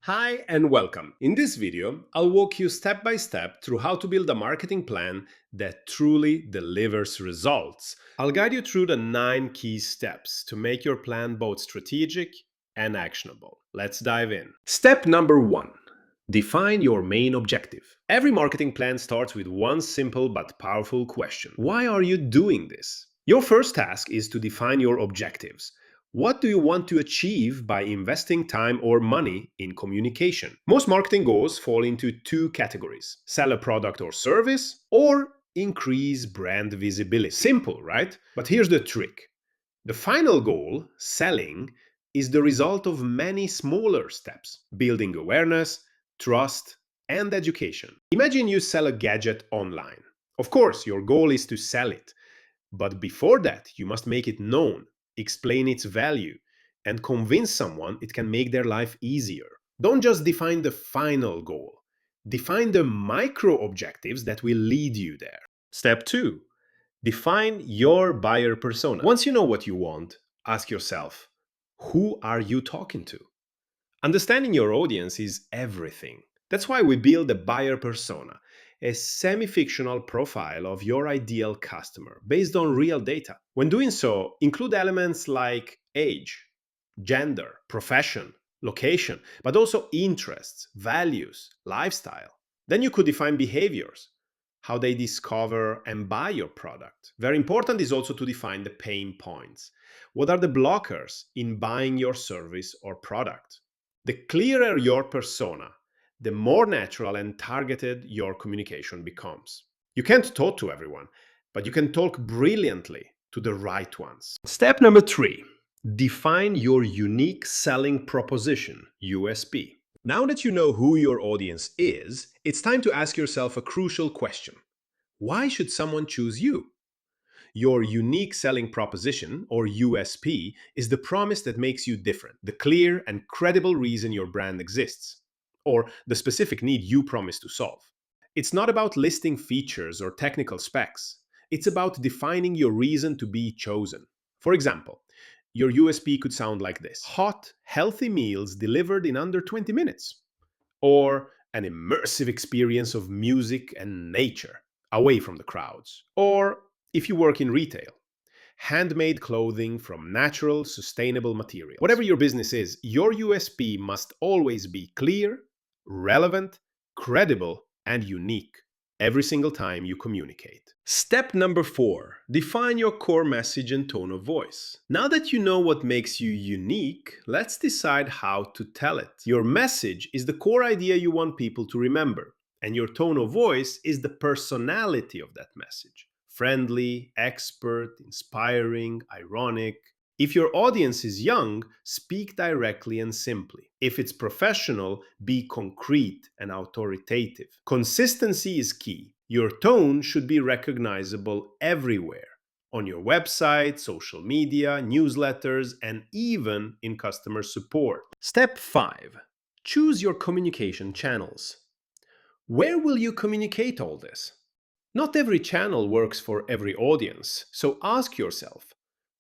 Hi and welcome. In this video, I'll walk you step by step through how to build a marketing plan that truly delivers results. I'll guide you through the 9 key steps to make your plan both strategic and actionable. Let's dive in. Step number 1. Define your main objective. Every marketing plan starts with one simple but powerful question. Why are you doing this? Your first task is to define your objectives. What do you want to achieve by investing time or money in communication? Most marketing goals fall into two categories: sell a product or service, or increase brand visibility. Simple, right? But here's the trick: the final goal, selling, is the result of many smaller steps: building awareness, trust, and education. Imagine you sell a gadget online. Of course, your goal is to sell it. But before that, you must make it known, explain its value, and convince someone it can make their life easier. Don't just define the final goal. Define the micro objectives that will lead you there. Step 2. Define your buyer persona. Once you know what you want, ask yourself, who are you talking to? Understanding your audience is everything. That's why we build a buyer persona, a semi fictional profile of your ideal customer based on real data. When doing so, include elements like age, gender, profession, location, but also interests, values, lifestyle. Then you could define behaviors, how they discover and buy your product. Very important is also to define the pain points. What are the blockers in buying your service or product? The clearer your persona, the more natural and targeted your communication becomes. You can't talk to everyone, but you can talk brilliantly to the right ones. Step number 3. Define your unique selling proposition, USP. Now that you know who your audience is, it's time to ask yourself a crucial question. Why should someone choose you? Your unique selling proposition, or USP, is the promise that makes you different, the clear and credible reason your brand exists, or the specific need you promise to solve. It's not about listing features or technical specs. It's about defining your reason to be chosen. For example, your USP could sound like this: hot, healthy meals delivered in under 20 minutes, or an immersive experience of music and nature away from the crowds. Or, if you work in retail, handmade clothing from natural, sustainable materials. Whatever your business is, your USP must always be clear, relevant, credible, and unique every single time you communicate. Step number 4. Define your core message and tone of voice. Now that you know what makes you unique, let's decide how to tell it. Your message is the core idea you want people to remember, and your tone of voice is the personality of that message: friendly, expert, inspiring, ironic. If your audience is young, speak directly and simply. If it's professional, be concrete and authoritative. Consistency is key. Your tone should be recognizable everywhere: on your website, social media, newsletters, and even in customer support. Step 5. Choose your communication channels. Where will you communicate all this? Not every channel works for every audience, so ask yourself,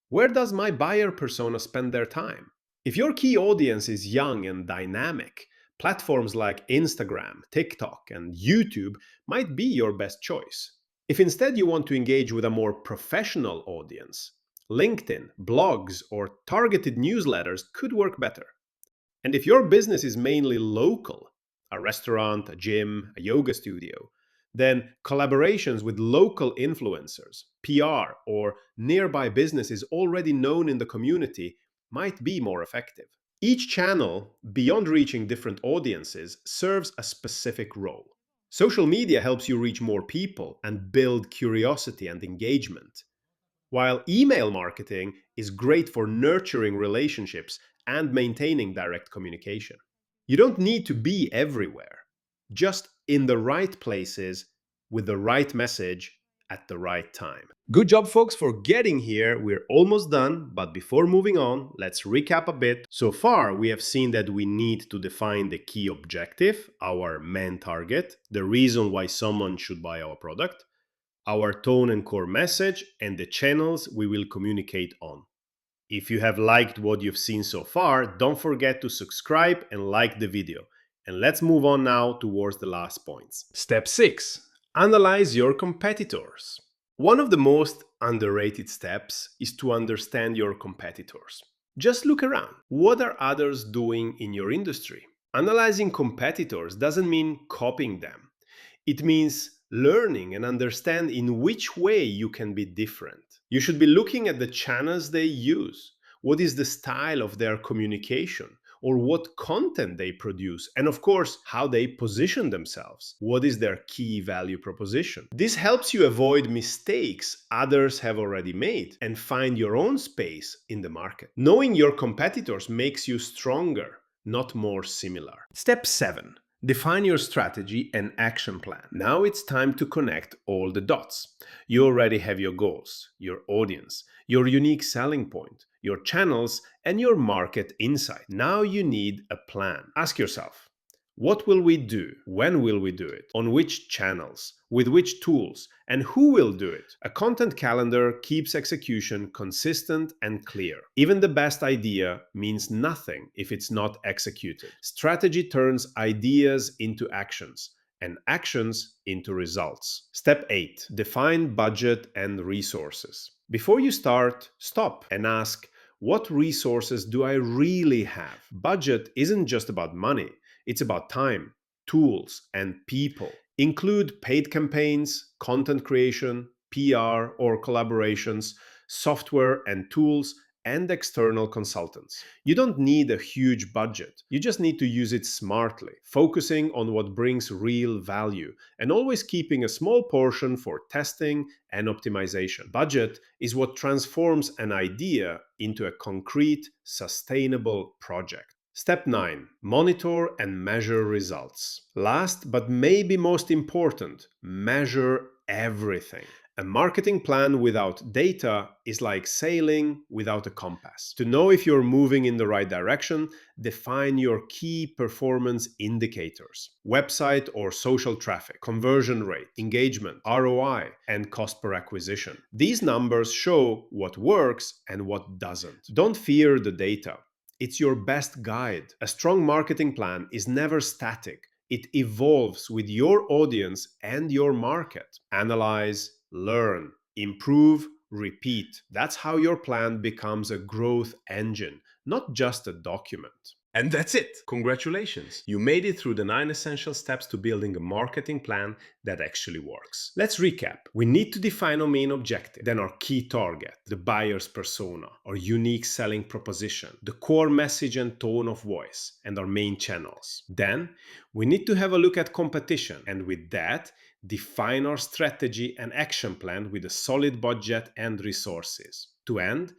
where does my buyer persona spend their time? If your key audience is young and dynamic, platforms like Instagram, TikTok, and YouTube might be your best choice. If instead you want to engage with a more professional audience, LinkedIn, blogs, or targeted newsletters could work better. And if your business is mainly local, a restaurant, a gym, a yoga studio, then collaborations with local influencers, PR, or nearby businesses already known in the community might be more effective. Each channel, beyond reaching different audiences, serves a specific role. Social media helps you reach more people and build curiosity and engagement, while email marketing is great for nurturing relationships and maintaining direct communication. You don't need to be everywhere, just in the right places with the right message at the right time. Good job, folks, for getting here. We're almost done, but before moving on, let's recap a bit. So far, we have seen that we need to define the key objective, our main target, the reason why someone should buy our product, our tone and core message, and the channels we will communicate on. If you have liked what you've seen so far, don't forget to subscribe and like the video. And let's move on now towards the last points. Step 6. Analyze your competitors. One of the most underrated steps is to understand your competitors. Just look around. What are others doing in your industry? Analyzing competitors doesn't mean copying them. It means learning and understand in which way you can be different. You should be looking at the channels they use. What is the style of their communication? Or what content they produce, and of course, how they position themselves. What is their key value proposition? This helps you avoid mistakes others have already made and find your own space in the market. Knowing your competitors makes you stronger, not more similar. Step 7. Define your strategy and action plan. Now it's time to connect all the dots. You already have your goals, your audience, your unique selling point, your channels, and your market insight. Now you need a plan. Ask yourself, what will we do? When will we do it? On which channels? With which tools? And who will do it? A content calendar keeps execution consistent and clear. Even the best idea means nothing if it's not executed. Strategy turns ideas into actions, and actions into results. Step 8. Define budget and resources. Before you start, stop and ask, what resources do I really have? Budget isn't just about money. It's about time, tools, and people. Include paid campaigns, content creation, PR or collaborations, software and tools, and external consultants. You don't need a huge budget. You just need to use it smartly, focusing on what brings real value and always keeping a small portion for testing and optimization. Budget is what transforms an idea into a concrete, sustainable project. Step 9. Monitor and measure results. Last but maybe most important, measure everything. A marketing plan without data is like sailing without a compass. To know if you're moving in the right direction, define your key performance indicators: website or social traffic, conversion rate, engagement, ROI, and cost per acquisition. These numbers show what works and what doesn't. Don't fear the data. It's your best guide. A strong marketing plan is never static. It evolves with your audience and your market. Analyze, learn, improve, repeat. That's how your plan becomes a growth engine, not just a document. And that's it. Congratulations. You made it through the 9 essential steps to building a marketing plan that actually works. Let's recap. We need to define our main objective, then our key target, the buyer's persona, our unique selling proposition, the core message and tone of voice, and our main channels. Then we need to have a look at competition, and with that, define our strategy and action plan with a solid budget and resources. To end,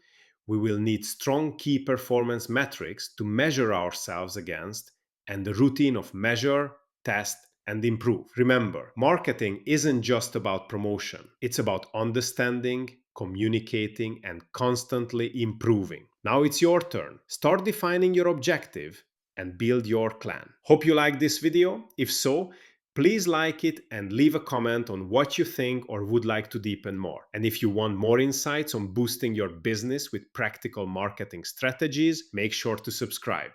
we will need strong key performance metrics to measure ourselves against and the routine of measure, test, and improve. Remember, marketing isn't just about promotion. It's about understanding, communicating, and constantly improving. Now it's your turn. Start defining your objective and build your plan. Hope you liked this video. If so, please like it and leave a comment on what you think or would like to deepen more. And if you want more insights on boosting your business with practical marketing strategies, make sure to subscribe.